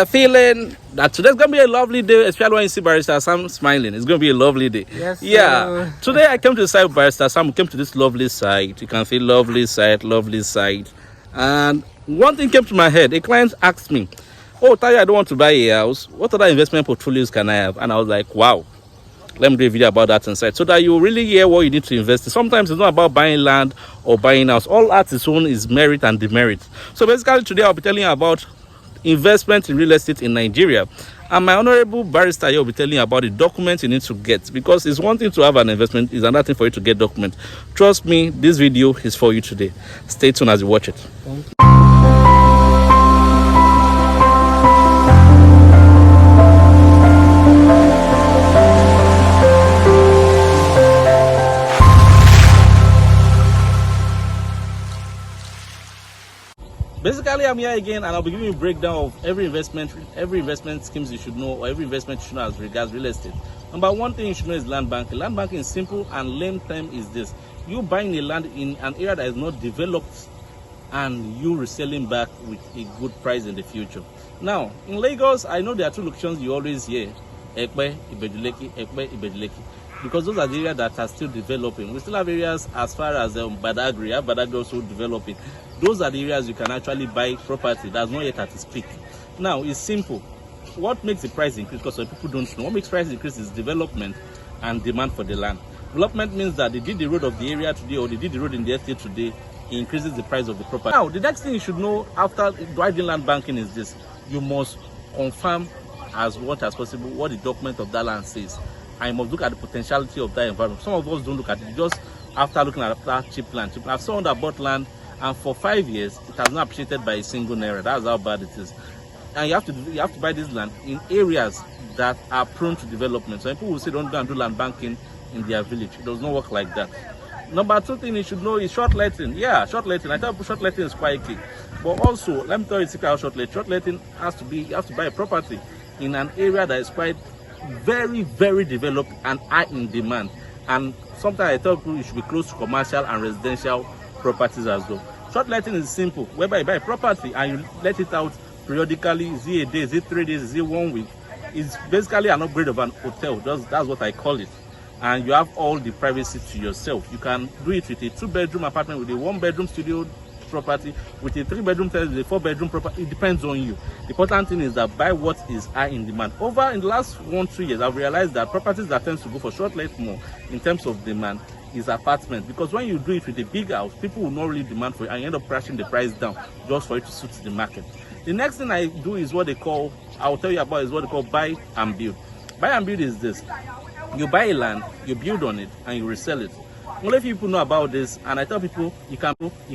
Feeling that today's gonna be a lovely day, especially when you see Barrister Sam smiling. It's gonna be a lovely day. Yes. Yeah. Today I came to the site of Barrister Sam. We came to this lovely site. You can see lovely site. And one thing came to my head. A client asked me, "Oh, Tayo, I don't want to buy a house. What other investment portfolios can I have?" And I was like, "Wow. Let me do a video about that inside so that you really hear what you need to invest in." Sometimes it's not about buying land or buying house. All at its own is merit and demerit. So basically today I'll be telling you about investment in real estate in Nigeria, and my honorable barrister here will be telling you about the documents you need to get, because it's one thing to have an investment, it's another thing for you to get documents. Trust me, this video is for you today. Stay tuned as you watch it. Thank you. Basically, I'm here again, and I'll be giving you a breakdown of every investment schemes you should know, or every investment you should know as regards real estate. Number one thing you should know is land banking. Land banking is simple and lame term is this: you buying a land in an area that is not developed and you reselling back with a good price in the future. Now, in Lagos, I know there are two locations you always hear: Ekpe, Ibejuleki, because those are the areas that are still developing. We still have areas as far as Badagry. Badagry also developing. Those are the areas you can actually buy property that's not yet at its peak. Now, it's simple. What makes the price increase? Because some people don't know. What makes price increase is development and demand for the land. Development means that they did the road of the area today, or they did the road in the estate today, it increases the price of the property. Now, the next thing you should know after driving land banking is this: you must confirm as much as possible what the document of that land says. I must look at the potentiality of that environment. Some of us don't look at it just after looking at that cheap land. I've someone that bought land, and for 5 years it has not appreciated by a single naira. That's how bad it is. And you have to buy this land in areas that are prone to development. So people will say don't go and do land banking in their village. It does not work like that. Number two thing you should know is shortletting. Yeah, shortletting. I tell people shortletting is quite key. But also, let me tell you a secret about shortletting. Shortletting has to be, you have to buy a property in an area that is quite very, very developed and high in demand. And sometimes I tell people you should be close to commercial and residential properties as well. Shortletting is simple, whereby you buy a property and you let it out periodically. Is it a day? Is it 3 days? Is it 1 week? It's basically an upgrade of an hotel. That's what I call it. And you have all the privacy to yourself. You can do it with a 2-bedroom apartment, with a 1-bedroom studio property, with a 3-bedroom terrace, with a 4-bedroom property. It depends on you. The important thing is that buy what is high in demand. Over in the last 1-2 years, I've realized that properties that tends to go for shortlet more in terms of demand is apartment, because when you do it with a big house, people will not really demand for it, and you end up crashing the price down just for it to suit the market. The next thing I do is what they call, I'll tell you about, is what they call buy and build. Buy and build is this: you buy a land, you build on it, and you resell it. Only few people know about this, and I tell people it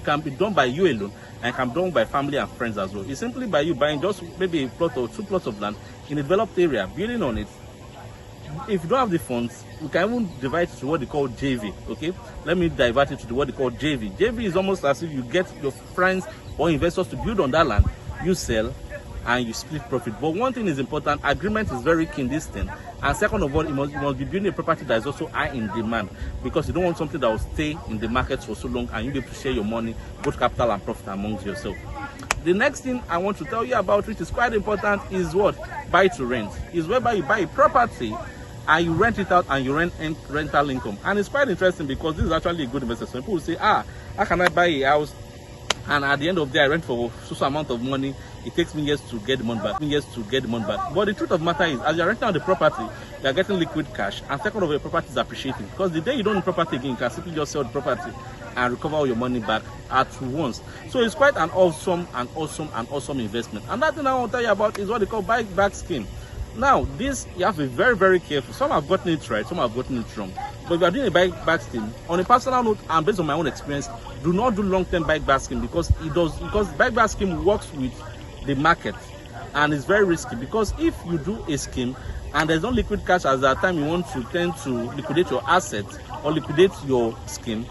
can be done by you alone, and it can be done by family and friends as well. It's simply by you buying just maybe a plot or 2 plots of land in a developed area, building on it. If you don't have the funds, you can even divide it to what they call JV. Okay, let me divert it to what they call JV. JV is almost as if you get your friends or investors to build on that land, you sell, and you split profit. But one thing is important: agreement is very key in this thing. And second of all, you must be building a property that is also high in demand, because you don't want something that will stay in the market for so long and you'll be able to share your money, both capital and profit, amongst yourself. The next thing I want to tell you about, which is quite important, is what? Buy to rent. Is whereby you buy a property and you rent it out and you rent rental income. And it's quite interesting, because this is actually a good investment. So people will say, how can I buy a house and at the end of the day I rent for so amount of money? It takes me years to get the money back. But the truth of the matter is, as you're renting out the property, you're getting liquid cash, and second of all, your property is appreciating. Because the day you don't own property again, you can simply just sell the property and recover all your money back at once. So it's quite an awesome investment. Another thing I want to tell you about is what they call buyback scheme. Now, this you have to be very, very careful. Some have gotten it right, some have gotten it wrong. But if you are doing a buyback scheme, on a personal note and based on my own experience, do not do long-term buyback scheme, because buyback scheme works with the market and it's very risky. Because if you do a scheme and there's no liquid cash at that time you want to tend to liquidate your assets or liquidate your scheme,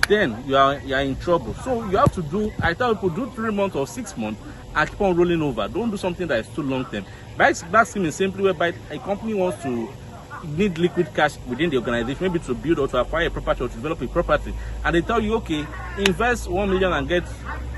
then you are in trouble. So you have to do, I tell people, do 3 months or 6 months and keep on rolling over. Don't do something that is too long term. Buyback scheme is simply whereby a company wants to need liquid cash within the organization, maybe to build or to acquire a property or to develop a property, and they tell you, okay, invest 1 million and get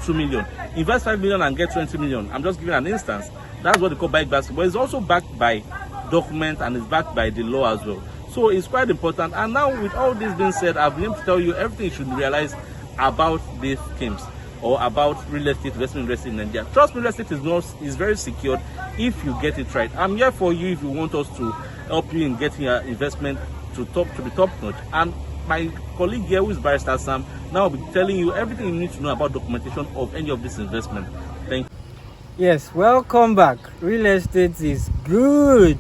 2 million, invest 5 million and get 20 million. I'm just giving an instance. That's what they call buyback, but it's also backed by documents and it's backed by the law as well. So it's quite important. And now, with all this being said, I've been able to tell you everything you should realize about these schemes or about real estate investment in Nigeria. Trust me, real estate is very secure if you get it right. I'm here for you if you want us to help you in getting your investment to be top notch. And my colleague here, who is Barrister Sam, now will be telling you everything you need to know about documentation of any of this investment. Thank you. Yes, welcome back. Real estate is good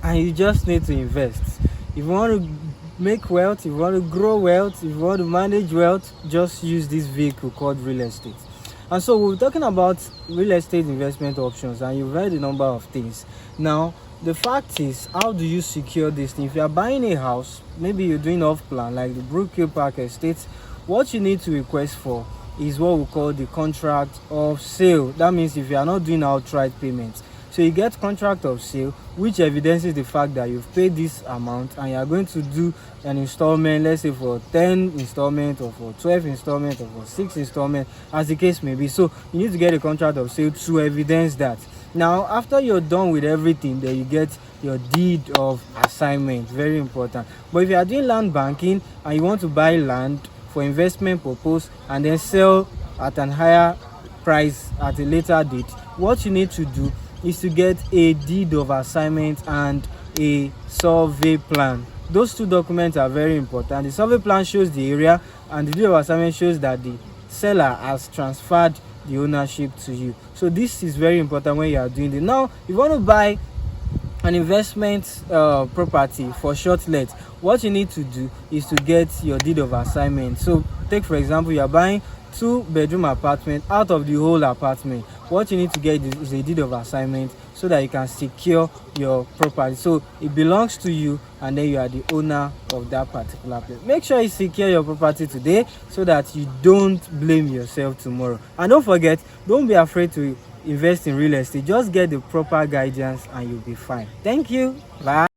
and you just need to invest. If you want to make wealth, if you want to grow wealth, if you want to manage wealth, just use this vehicle called real estate. And so we're talking about real estate investment options, and you've heard a number of things. Now, the fact is, how do you secure this thing? If you are buying a house, maybe you're doing off plan like the Brookhill Park Estate, what you need to request for is what we call the contract of sale. That means if you are not doing outright payments, so you get contract of sale, which evidences the fact that you've paid this amount and you are going to do an installment, let's say for 10 installment or for 12 installment or for 6 installment, as the case may be. So you need to get a contract of sale to evidence that. Now, after you're done with everything, then you get your deed of assignment. Very important. But if you are doing land banking and you want to buy land for investment purpose and then sell at an higher price at a later date, what you need to do is to get a deed of assignment and a survey plan. Those two documents are very important. The survey plan shows the area and the deed of assignment shows that the seller has transferred the ownership to you. So this is very important when you are doing it. Now, if you want to buy an investment property for shortlet, what you need to do is to get your deed of assignment. So take for example, you are buying 2-bedroom apartment out of the whole apartment. What you need to get is a deed of assignment so that you can secure your property. So it belongs to you and then you are the owner of that particular place. Make sure you secure your property today so that you don't blame yourself tomorrow. And don't forget, don't be afraid to invest in real estate. Just get the proper guidance and you'll be fine. Thank you. Bye.